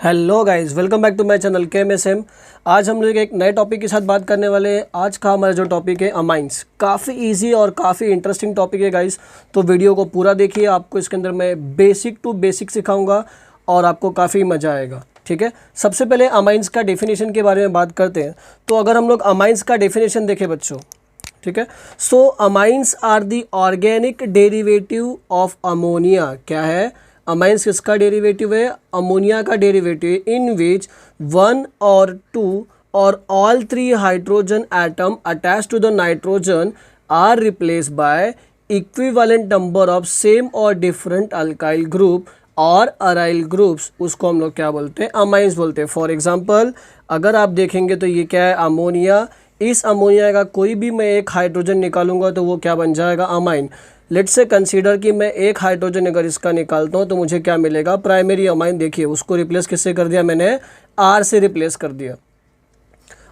Hello guys, welcome back to my channel KMSM। आज हम लोग एक नए टॉपिक के साथ बात करने वाले हैं। आज का हमारा जो टॉपिक है अमाइंस, काफ़ी इजी और काफ़ी इंटरेस्टिंग टॉपिक है गाइस। तो वीडियो को पूरा देखिए, आपको इसके अंदर मैं बेसिक टू बेसिक सिखाऊंगा और आपको काफ़ी मज़ा आएगा। ठीक है, सबसे पहले अमाइंस का डेफिनेशन के बारे में बात करते हैं। तो अगर हम लोग अमाइंस का डेफिनेशन देखें बच्चों, ठीक है, so amines are the organic derivative of ammonia. क्या है? अमाइंस किसका डेरिवेटिव है? अमोनिया का derivative, in which one or two or all three hydrogen atom attach to the nitrogen are replace by equivalent number of same or different alkyl group or aryl groups. उसको हम लोग क्या बोलते हैं? Amines बोलते हैं। For example अगर आप देखेंगे तो ये क्या है? अमोनिया। इस अमोनिया का कोई भी मैं एक हाइड्रोजन निकालूंगा तो वो क्या बन जाएगा? अमाइन। लेट्स से कंसीडर कि मैं एक हाइड्रोजन अगर इसका निकालता हूँ तो मुझे क्या मिलेगा? Primary amine. देखिए उसको रिप्लेस किससे कर दिया मैंने? आर से रिप्लेस कर दिया।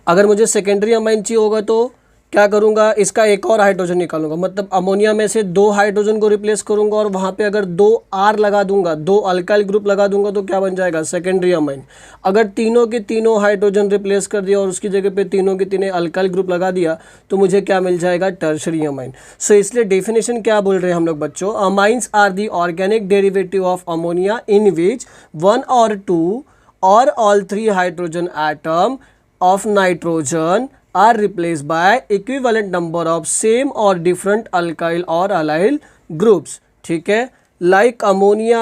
अगर मुझे सेकेंडरी अमाइन चाहिए होगा तो क्या करूँगा? इसका एक और हाइड्रोजन निकालूंगा, मतलब अमोनिया में से दो हाइड्रोजन को रिप्लेस करूँगा और वहाँ पे अगर दो आर लगा दूंगा, दो अल्काइल ग्रुप लगा दूंगा तो क्या बन जाएगा? Secondary amine. अगर तीनों के तीनों हाइड्रोजन रिप्लेस कर दिया और उसकी जगह पे तीनों के तीनों अल्काइल ग्रुप लगा दिया तो मुझे क्या मिल जाएगा? Tertiary amine. सो इसलिए डेफिनेशन क्या बोल रहे हैं हम लोग बच्चों? Amines are the organic derivative of ammonia in which one or two or all three hydrogen atom of nitrogen are replaced by equivalent number of same or different alkyl or allyl groups। ठीक है, like ammonia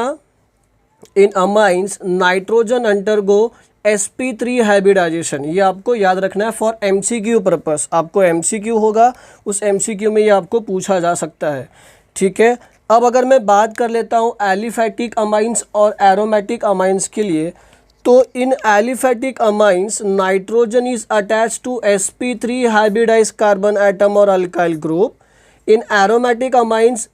in amines nitrogen undergo sp3 hybridization। ये आपको याद रखना है for MCQ purpose. आपको MCQ होगा, उस MCQ में ये आपको पूछा जा सकता है। ठीक है, अब अगर मैं बात कर लेता हूँ एलिफैटिक अमाइंस और एरोमेटिक अमाइंस के लिए, तो in aliphatic amines nitrogen is attach to sp3 hybridize carbon atom और alkyl group. In aromatic amines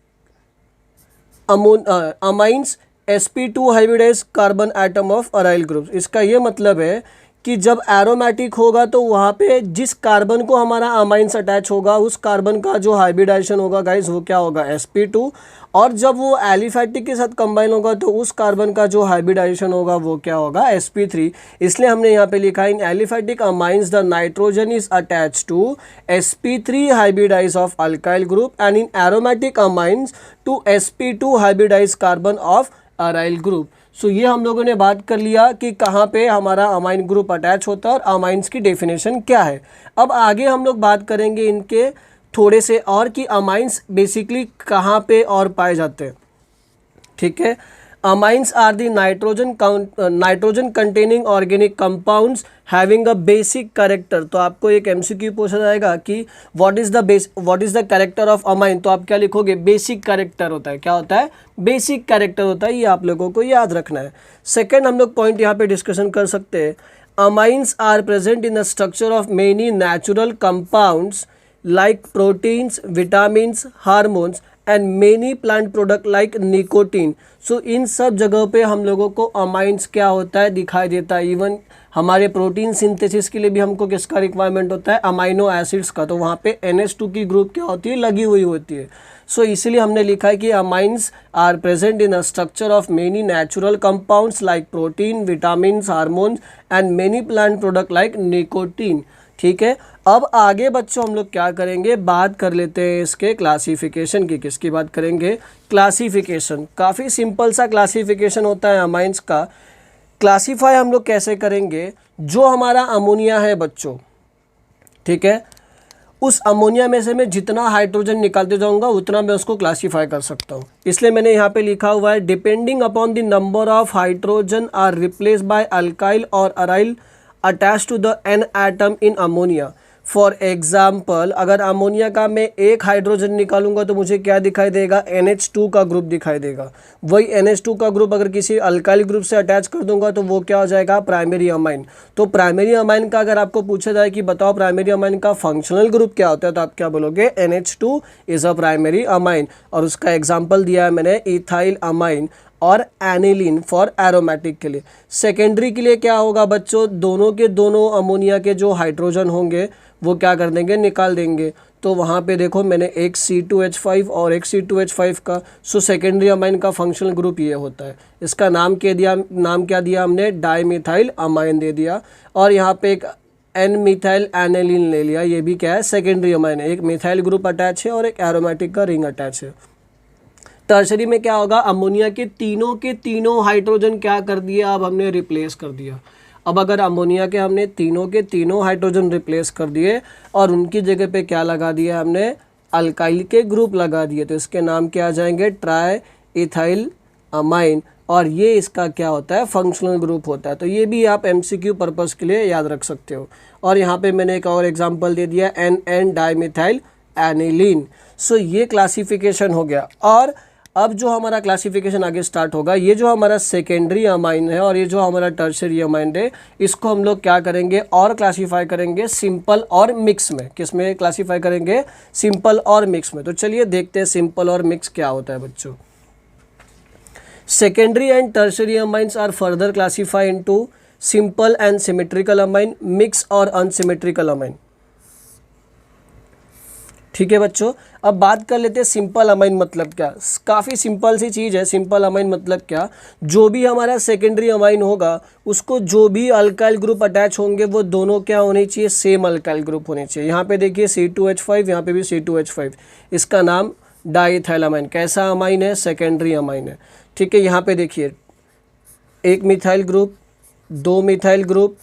amines sp2 hybridize carbon atom of aryl group. इसका ये मतलब है कि जब एरोमेटिक होगा तो वहाँ पे जिस कार्बन को हमारा अमाइंस अटैच होगा उस कार्बन का जो हाइब्रिडाइजेशन होगा गाइस वो क्या होगा? sp2। और जब वो एलिफैटिक के साथ कंबाइन होगा तो उस कार्बन का जो हाइब्रिडाइजेशन होगा वो क्या होगा? sp3। इसलिए हमने यहाँ पे लिखा है in aliphatic amines the nitrogen is attach to sp3 hybridize of alkyl group and in aromatic amines to sp2 hybridize carbon of aryl group. So ये हम लोगों ने बात कर लिया कि कहाँ पे हमारा अमाइन ग्रुप अटैच होता है और अमाइंस की डेफिनेशन क्या है। अब आगे हम लोग बात करेंगे इनके थोड़े से और कि अमाइंस बेसिकली कहाँ पे और पाए जाते हैं। ठीक है, amines are the nitrogen containing organic compounds having a basic character. तो आपको एक MCQ पूछा जाएगा कि what is the character of amine, तो आप क्या लिखोगे? बेसिक कैरेक्टर होता है। क्या होता है? बेसिक कैरेक्टर होता है। ये आप लोगों को याद रखना है। सेकेंड हम लोग पॉइंट यहाँ पे डिस्कशन कर सकते हैं। Amines are present in the structure of many natural compounds like proteins, vitamins, hormones and many plant product like nicotine। सो इन सब जगहों पे हम लोगों को अमाइंस क्या होता है? दिखाई देता है। इवन हमारे प्रोटीन सिंथेसिस के लिए भी हमको किसका रिक्वायरमेंट होता है? अमाइनो एसिड्स का। तो वहाँ पे NH2 की ग्रुप क्या होती है? लगी हुई होती है। सो इसीलिए हमने लिखा है कि amines are present in a structure of many natural compounds like protein, vitamins, hormones and many plant product like nicotine. ठीक है, अब आगे बच्चों हम लोग क्या करेंगे? बात कर लेते हैं इसके क्लासिफिकेशन की। किसकी बात करेंगे? क्लासिफिकेशन। काफ़ी सिंपल सा क्लासिफिकेशन होता है अमाइंस का। क्लासीफाई हम लोग कैसे करेंगे? जो हमारा अमोनिया है बच्चों, ठीक है, उस अमोनिया में से मैं जितना हाइड्रोजन निकालते जाऊंगा उतना मैं उसको क्लासीफाई कर सकता हूँ। इसलिए मैंने यहाँ पे लिखा हुआ है depending upon the number of hydrogen are replace by alkyl or aryl attach to the N atom in ammonia. For example अगर अमोनिया का मैं एक हाइड्रोजन निकालूंगा तो मुझे क्या दिखाई देगा? NH2 का ग्रुप दिखाई देगा। वही NH2 का ग्रुप अगर किसी अल्काइल ग्रुप से अटैच कर दूंगा तो वो क्या हो जाएगा? Primary amine. तो प्राइमरी अमाइन का अगर आपको पूछा जाए कि बताओ प्राइमरी अमाइन का फंक्शनल ग्रुप क्या होता है तो आप क्या बोलोगे? NH2 is a primary amine. और उसका एग्जाम्पल दिया है मैंने इथाइल अमाइन। और एनिलीन फॉर एरोमेटिक के लिए। सेकेंडरी के लिए क्या होगा बच्चों, दोनों के दोनों अमोनिया के जो हाइड्रोजन होंगे वो क्या कर देंगे, निकाल देंगे। तो वहाँ पे देखो मैंने एक C2H5 और एक C2H5 का, सो सेकेंडरी अमाइन का फंक्शनल ग्रुप ये होता है। इसका नाम क्या दिया हमने, डाईमिथाइल अमाइन दे दिया। और यहाँ पे एक एन मिथाइल एनिलीन ले लिया, ये भी क्या है, सेकेंडरी अमाइन है। एक मिथाइल ग्रुप अटैच है और एक एरोमेटिक का रिंग अटैच है। टर्शरी में क्या होगा, अमोनिया के तीनों हाइड्रोजन क्या कर दिया, अब हमने रिप्लेस कर दिया। अब अगर अमोनिया के हमने तीनों हाइड्रोजन रिप्लेस कर दिए और उनकी जगह पे क्या लगा दिया हमने, अल्काइल के ग्रुप लगा दिए, तो इसके नाम क्या आ जाएंगे, ट्राई इथाइल अमाइन। और ये इसका क्या होता है, फंक्शनल ग्रुप होता है। तो ये भी आप MCQ पर्पस के लिए याद रख सकते हो। और यहाँ पे मैंने एक और एग्जांपल दे दिया, NN डाईमिथाइल एनिलीन। सो ये क्लासिफिकेशन हो गया। और अब जो हमारा क्लासिफिकेशन आगे स्टार्ट होगा, ये जो हमारा सेकेंडरी अमाइन है और ये जो हमारा टर्शरी अमाइन है, इसको हम लोग क्या करेंगे और क्लासीफाई करेंगे सिंपल और मिक्स में। किस में क्लासीफाई करेंगे, सिंपल और मिक्स में। तो चलिए देखते हैं सिंपल और मिक्स क्या होता है बच्चों। Secondary and tertiary amines are further classify into simple and symmetrical amine, mix or unsymmetrical amine. ठीक है बच्चों, अब बात कर लेते हैं सिंपल अमाइन मतलब क्या। काफ़ी सिंपल सी चीज़ है। सिंपल अमाइन मतलब क्या, जो भी हमारा सेकेंडरी अमाइन होगा उसको जो भी अल्काइल ग्रुप अटैच होंगे वो दोनों क्या होने चाहिए, सेम अल्काइल ग्रुप होने चाहिए। यहाँ पे देखिए C2H5, यहाँ पे भी C2H5, इसका नाम डाईइथाइल अमाइन। कैसा अमाइन है, सेकेंडरी अमाइन है। ठीक है, यहाँ पे देखिए एक मिथाइल ग्रुप, दो मिथाइल ग्रुप,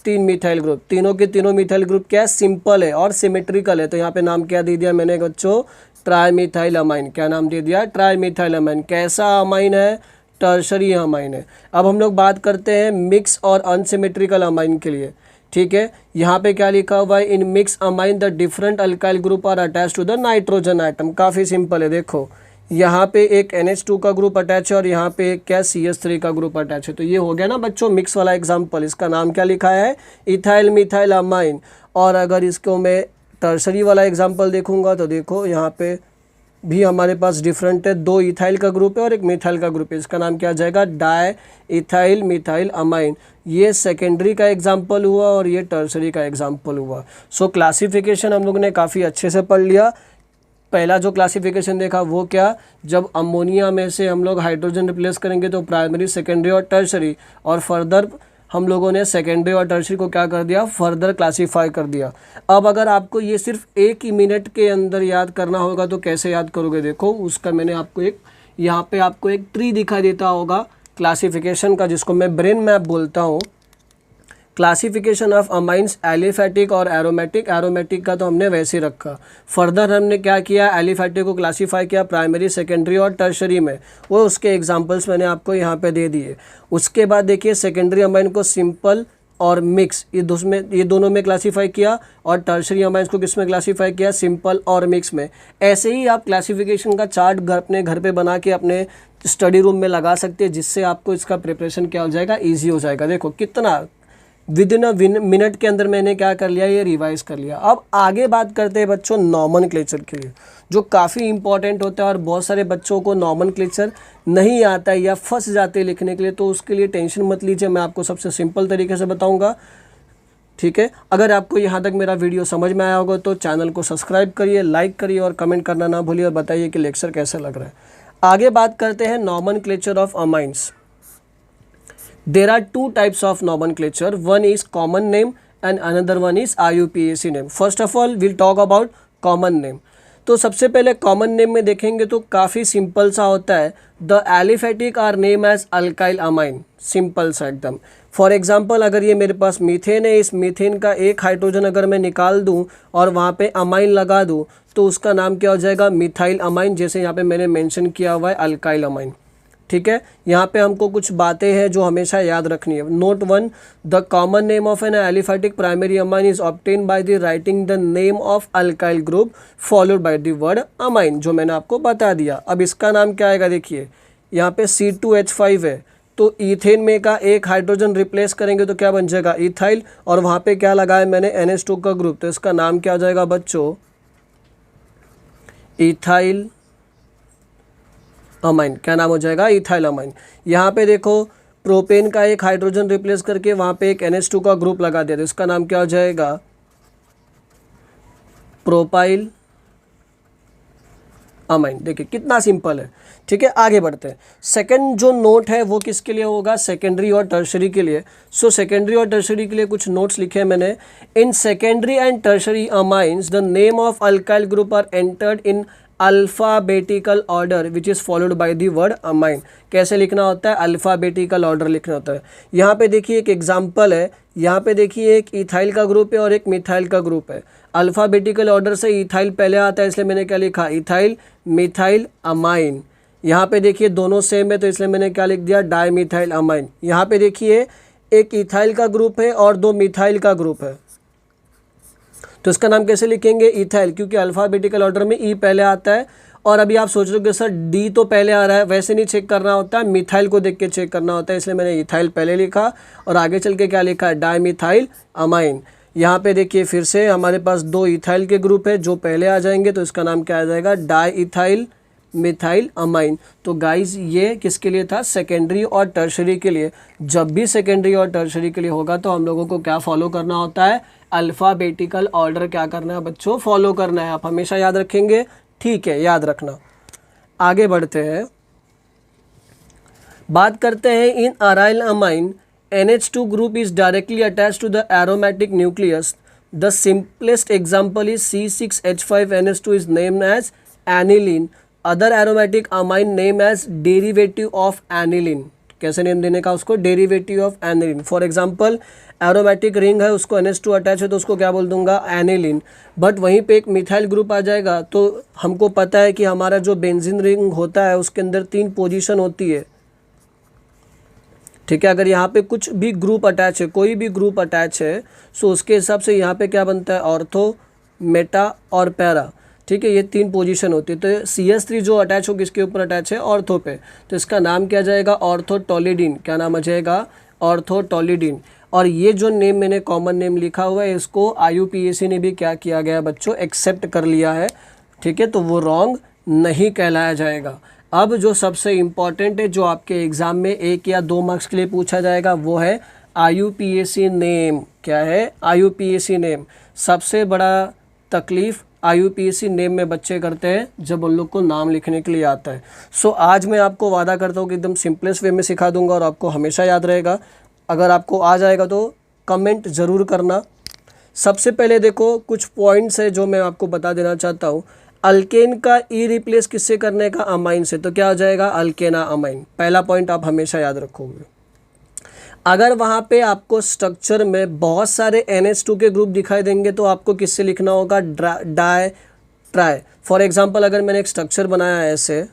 तीन मिथाइल ग्रुप, तीनों के तीनों मिथाइल ग्रुप क्या है, सिंपल है और सिमेट्रिकल है। तो यहाँ पे नाम क्या दे दिया मैंने बच्चों, ट्राईमिथाइल अमाइन। क्या नाम दे दिया, ट्राईमिथाइल अमाइन। कैसा अमाइन है, टर्शरी अमाइन है। अब हम लोग बात करते हैं मिक्स और अनसिमेट्रिकल अमाइन के लिए। ठीक है, यहाँ पे क्या लिखा हुआ है, in mix amine the different alkyl group are attach to the nitrogen atom. काफ़ी सिंपल है, देखो यहाँ पे एक NH2 का ग्रुप अटैच है और यहाँ पे एक क्या CH3 का ग्रुप अटैच है। तो ये हो गया ना बच्चों मिक्स वाला एग्जांपल। इसका नाम क्या लिखा है, इथाइल मिथाइल अमाइन। और अगर इसको मैं टर्शरी वाला एग्जांपल देखूंगा तो देखो यहाँ पे भी हमारे पास डिफरेंट है, दो इथाइल का ग्रुप है और एक मिथाइल का ग्रुप है। इसका नाम क्या आ जाएगा, डाई इथाइल मिथाइल अमाइन। ये सेकेंडरी का एग्जाम्पल हुआ और ये टर्शरी का एग्जाम्पल हुआ। सो क्लासिफिकेशन हम लोग ने काफ़ी अच्छे से पढ़ लिया। पहला जो क्लासिफिकेशन देखा वो क्या, जब अमोनिया में से हम लोग हाइड्रोजन रिप्लेस करेंगे तो प्राइमरी, सेकेंडरी और टर्शरी। और फर्दर हम लोगों ने सेकेंडरी और टर्शरी को क्या कर दिया, फर्दर क्लासीफाई कर दिया। अब अगर आपको ये सिर्फ एक ही मिनट के अंदर याद करना होगा तो कैसे याद करोगे, देखो उसका मैंने आपको एक यहाँ पे आपको एक ट्री दिखाई देता होगा क्लासिफिकेशन का, जिसको मैं ब्रेन मैप बोलता हूँ। क्लासिफिकेशन ऑफ अमाइंस एलिफैटिक और एरोमेटिक। एरोमेटिक का तो हमने वैसे रखा। फर्दर हमने क्या किया, एलिफैटिक को क्लासीफाई किया प्राइमरी, सेकेंडरी और टर्शरी में। वो उसके एग्जांपल्स मैंने आपको यहाँ पे दे दिए। उसके बाद देखिए सेकेंडरी अमाइन को सिंपल और मिक्स, ये दोनों में क्लासीफाई किया। और टर्शरी अमाइंस को किस में क्लासीफाई किया, सिंपल और मिक्स में। ऐसे ही आप क्लासिफिकेशन का चार्ट अपने घर पे बना के अपने स्टडी रूम में लगा सकते हैं, जिससे आपको इसका प्रिपरेशन क्या हो जाएगा, ईजी हो जाएगा। देखो कितना विद इन अ मिनट के अंदर मैंने क्या कर लिया, ये रिवाइज कर लिया। अब आगे बात करते हैं बच्चों नॉमेनक्लेचर के लिए, जो काफ़ी इंपॉर्टेंट होता है। और बहुत सारे बच्चों को नॉमेनक्लेचर नहीं आता है या फंस जाते हैं लिखने के लिए, तो उसके लिए टेंशन मत लीजिए, मैं आपको सबसे सिंपल तरीके से बताऊंगा। ठीक है, अगर आपको यहाँ तक मेरा वीडियो समझ में आया होगा तो चैनल को सब्सक्राइब करिए, लाइक करिए और कमेंट करना ना भूलिए और बताइए कि लेक्चर कैसा लग रहा है। आगे बात करते हैं nomenclature of amines. There are two types of nomenclature. One is common name and another one is IUPAC name. First of all, we'll talk about common name. तो सबसे पहले कॉमन नेम में देखेंगे तो काफ़ी सिंपल सा होता है। The aliphatic are name as alkyl amine. Simple सा एकदम। फॉर एग्जांपल अगर ये मेरे पास मीथेन है, इस मीथेन का एक हाइड्रोजन अगर मैं निकाल दूं और वहाँ पे अमाइन लगा दूं तो उसका नाम क्या हो जाएगा, मिथाइल अमाइन। जैसे यहाँ पे मैंने मेंशन किया हुआ है अल्काइल अमाइन। ठीक है, यहाँ पे हमको कुछ बातें हैं जो हमेशा याद रखनी है। Note 1, the common name of an aliphatic primary amine is obtain by the writing the name of alkyl group followed by the word amine, जो मैंने आपको बता दिया। अब इसका नाम क्या आएगा, देखिए यहाँ पे C2H5 है तो ईथेन में का एक हाइड्रोजन रिप्लेस करेंगे तो क्या बन जाएगा, इथाइल। और वहाँ पे क्या लगाया मैंने, NH2 का ग्रुप, तो इसका नाम क्या हो जाएगा बच्चों, इथाइल अमाइन, क्या नाम हो जाएगा, इथाइल अमाइन। यहाँ पे देखो प्रोपेन का एक हाइड्रोजन रिप्लेस करके वहाँ पे एक NH2 का ग्रुप लगा दिया, तो इसका नाम क्या हो जाएगा, प्रोपाइल अमाइन। देखिए कितना सिंपल है। ठीक है, आगे बढ़ते हैं। सेकंड जो नोट है वो किसके लिए होगा, सेकेंडरी और टर्शरी के लिए। सो सेकेंडरी और टर्शरी के लिए कुछ नोट्स लिखे हैं मैंने। In secondary and tertiary amines the name of alkyl group are entered in alphabetical order which is followed by the word amine. कैसे लिखना होता है, अल्फ़ाबेटिकल ऑर्डर लिखना होता है। यहाँ पे देखिए एक एग्जांपल है, यहाँ पे देखिए एक इथाइल का ग्रुप है और एक मिथाइल का ग्रुप है। अल्फ़ाबेटिकल ऑर्डर से इथाइल पहले आता है, इसलिए मैंने क्या लिखा, इथाइल मिथाइल अमाइन। यहाँ पे देखिए दोनों सेम है, तो इसलिए मैंने क्या लिख दिया, डाई मिथाइल अमाइन। यहाँ पे देखिए एक इथाइल का ग्रुप है और दो मिथाइल का ग्रुप है, तो इसका नाम कैसे लिखेंगे, इथाइल, क्योंकि अल्फ़ाबेटिकल ऑर्डर में ई पहले आता है। और अभी आप सोच रहे हो कि सर डी तो पहले आ रहा है, वैसे नहीं चेक करना होता है, मिथाइल को देख के चेक करना होता है, इसलिए मैंने इथाइल पहले लिखा और आगे चल के क्या लिखा है, डाई मिथाइल अमाइन। यहाँ पे देखिए फिर से हमारे पास दो इथाइल के ग्रुप है जो पहले आ जाएंगे, तो इसका नाम क्या आ जाएगा, डाई इथाइल मिथाइल अमाइन। तो गाइज ये किसके लिए था, सेकेंडरी और टर्शरी के लिए। जब भी सेकेंडरी और टर्शरी के लिए होगा तो हम लोगों को क्या फॉलो करना होता है, अल्फ़ाबेटिकल ऑर्डर क्या करना है बच्चों, फॉलो करना है। आप हमेशा याद रखेंगे, ठीक है, याद रखना। आगे बढ़ते हैं, बात करते हैं in aryl amine NH2 group is directly attached to the aromatic nucleus. The simplest example is C6H5NH2 is named as aniline. Other aromatic amine named as derivative of aniline. कैसे नेम देने का उसको, derivative of aniline. For example aromatic ring है, उसको NH2 attach है तो उसको क्या बोल दूंगा, एनिलीन। बट वहीं पे एक मिथाइल ग्रुप आ जाएगा, तो हमको पता है कि हमारा जो बेंजीन रिंग होता है उसके अंदर 3 पोजीशन होती है। ठीक है, अगर यहाँ पे कुछ भी ग्रुप अटैच है, कोई भी ग्रुप अटैच है, सो उसके हिसाब से यहाँ पे क्या बनता है, ऑर्थो, मेटा और पैरा। ठीक है, ये 3 पोजीशन होती है। तो CH3 जो अटैच हो किसके ऊपर अटैच है, ऑर्थो पे, तो इसका नाम क्या जाएगा, ऑर्थोटोलिडीन। क्या नाम आ जाएगा, ऑर्थोटोलिडीन। और ये जो नेम मैंने कॉमन नेम लिखा हुआ है, इसको IUPAC ने भी क्या किया गया बच्चों, एक्सेप्ट कर लिया है। ठीक है, तो वो रॉन्ग नहीं कहलाया जाएगा। अब जो सबसे इम्पॉर्टेंट है, जो आपके एग्ज़ाम में 1 या 2 मार्क्स के लिए पूछा जाएगा, वो है IUPAC नेम। क्या है, IUPAC नेम। सबसे बड़ा तकलीफ़ IUPAC नेम में बच्चे करते हैं जब उन लोग को नाम लिखने के लिए आता है। सो आज मैं आपको वादा करता हूँ कि एकदम सिंपलेस्ट वे में सिखा दूंगा और आपको हमेशा याद रहेगा। अगर आपको आ जाएगा तो कमेंट ज़रूर करना। सबसे पहले देखो कुछ पॉइंट्स है जो मैं आपको बता देना चाहता हूँ। अल्केन का ई रिप्लेस किससे करने का, अमाइन से, तो क्या हो जाएगा, अल्केना अमाइन। पहला पॉइंट आप हमेशा याद रखोगे। अगर वहाँ पे आपको स्ट्रक्चर में बहुत सारे NH2 के ग्रुप दिखाई देंगे तो आपको किससे लिखना होगा, डाई ट्राई। फॉर एग्जांपल अगर मैंने एक स्ट्रक्चर बनाया है ऐसे,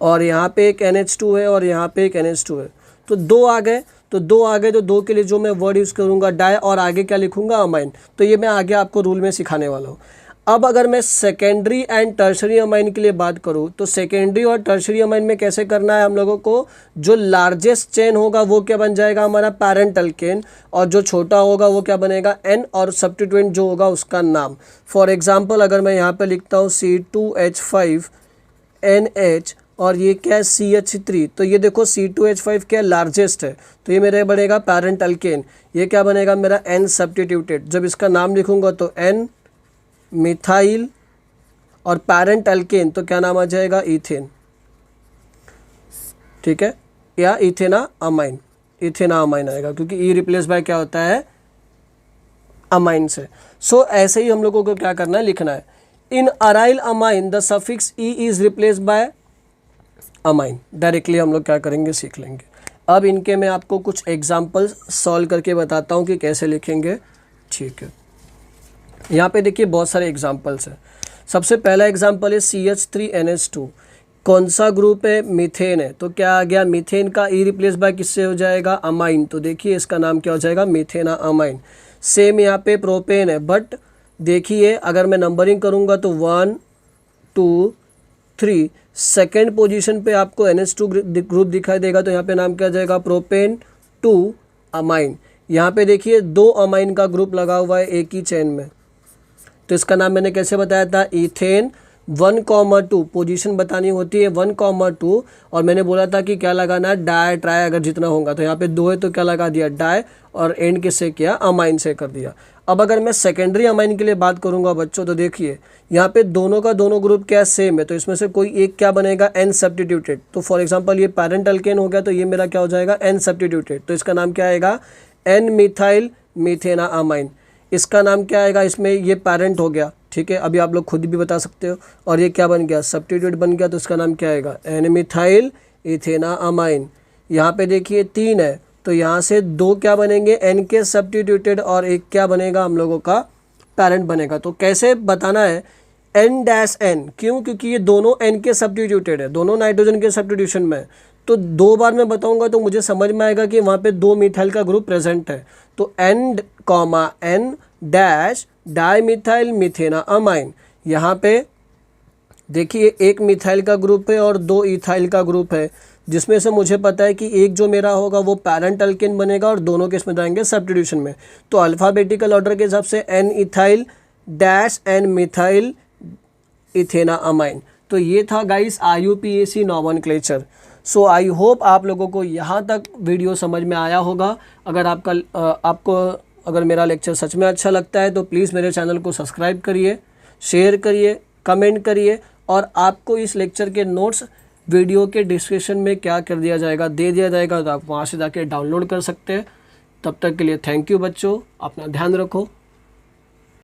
और यहाँ पे एक NH2 है और यहाँ पे एक NH2 है, तो 2 आ गए, तो 2 आ गए, तो 2 के लिए जो मैं वर्ड यूज़ करूँगा डाई, और आगे क्या लिखूँगा, अमाइन। तो ये मैं आगे आपको रूल में सिखाने वाला हूँ। अब अगर मैं सेकेंडरी एंड टर्शरी अमाइन के लिए बात करूँ, तो सेकेंडरी और टर्शरी अमाइन में कैसे करना है हम लोगों को, जो लार्जेस्ट चेन होगा वो क्या बन जाएगा, हमारा पैरेंट अल्केन, और जो छोटा होगा वो क्या बनेगा, N, और सब्स्टिट्यूएंट जो होगा उसका नाम। फॉर एग्जांपल अगर मैं यहाँ पे लिखता हूँ C2H5NH और ये क्या है, CH3, तो ये देखो C2H5 क्या लार्जेस्ट है, तो ये मेरा बनेगा पैरेंट अल्केन। ये क्या बनेगा मेरा, N सब्स्टिट्यूटेड। जब इसका नाम लिखूँगा तो N मिथाइल और पैरेंट अल्केन, तो क्या नाम आ जाएगा, इथेन। ठीक है, या इथेना अमाइन, इथेना अमाइन आएगा, क्योंकि ई रिप्लेस बाय क्या होता है, अमाइन से। सो ऐसे ही हम लोगों को क्या करना है, लिखना है। In aryl amine the suffix E is replace by amine. Directly हम लोग क्या करेंगे, सीख लेंगे। अब इनके मैं आपको कुछ एग्जाम्पल्स सॉल्व करके बताता हूँ कि कैसे लिखेंगे। ठीक है, यहाँ पे देखिए बहुत सारे एग्जाम्पल्स हैं। सबसे पहला एग्जाम्पल है CH3NH2। कौन सा ग्रुप है, मीथेन है, तो क्या आ गया, मीथेन का ई रिप्लेस बाय किससे हो जाएगा, अमाइन। तो देखिए इसका नाम क्या हो जाएगा, मीथेना अमाइन। सेम यहाँ पे प्रोपेन है, बट देखिए अगर मैं नंबरिंग करूँगा तो 1 2 3, सेकेंड पोजीशन पे आपको NH2 ग्रुप दिखाई देगा, तो यहाँ पे नाम क्या आ जाएगा, प्रोपेन 2 अमाइन। यहाँ पे देखिए 2 अमाइन का ग्रुप लगा हुआ है एक ही चेन में, तो इसका नाम मैंने कैसे बताया था, इथेन 1,2 पोजीशन बतानी होती है 1,2 और मैंने बोला था कि क्या लगाना है, डाई ट्राई अगर जितना होगा। तो यहाँ पे 2 है तो क्या लगा दिया, डाई, और एंड किससे किया, अमाइन से कर दिया। अब अगर मैं सेकेंडरी अमाइन के लिए बात करूँगा बच्चों, तो देखिए यहाँ पे दोनों का दोनों ग्रुप क्या सेम है, तो इसमें से कोई एक क्या बनेगा, एन सब्स्टिट्यूटेड। तो फॉर एग्जांपल ये पैरेंट अल्केन हो गया, तो ये मेरा क्या हो जाएगा, एन सब्स्टिट्यूटेड। तो इसका नाम क्या आएगा, एन मिथाइल मीथेना अमाइन। इसका नाम क्या आएगा, इसमें ये पैरेंट हो गया, ठीक है, अभी आप लोग खुद भी बता सकते हो। और ये क्या बन गया, सब्स्टिट्यूट बन गया, तो इसका नाम क्या आएगा, एन मिथाइल इथेना अमाइन। यहाँ पे देखिए 3 है, तो यहाँ से 2 क्या बनेंगे, एन के सब्स्टिट्यूटेड, और एक क्या बनेगा हम लोगों का पैरेंट बनेगा। तो कैसे बताना है, एन डैश एन, क्यों, क्योंकि ये दोनों एन के सब्स्टिट्यूटेड है, दोनों नाइट्रोजन के सब्स्टिट्यूशन में। तो 2 बार मैं बताऊंगा तो मुझे समझ में आएगा कि वहाँ पे 2 मिथाइल का ग्रुप प्रेजेंट है। तो N comma N dash di methyl methanamine. यहाँ पे देखिए एक मिथाइल का ग्रुप है और 2 इथाइल का ग्रुप है, जिसमें से मुझे पता है कि एक जो मेरा होगा वो पैरेंट अल्केन बनेगा और दोनों किस में जाएंगे, सब्स्टिट्यूशन में। तो अल्फ़ाबेटिकल ऑर्डर के हिसाब से N ethyl dash N methyl ethanamine. तो ये था guys IUPAC nomenclature. So I hope आप लोगों को यहाँ तक वीडियो समझ में आया होगा। अगर आपको अगर मेरा लेक्चर सच में अच्छा लगता है तो प्लीज़ मेरे चैनल को सब्सक्राइब करिए, शेयर करिए, कमेंट करिए, और आपको इस लेक्चर के नोट्स वीडियो के डिस्क्रिप्शन में क्या कर दिया जाएगा, दे दिया जाएगा, तो आप वहाँ से जाके डाउनलोड कर सकते हैं। तब तक के लिए थैंक यू बच्चों, अपना ध्यान रखो।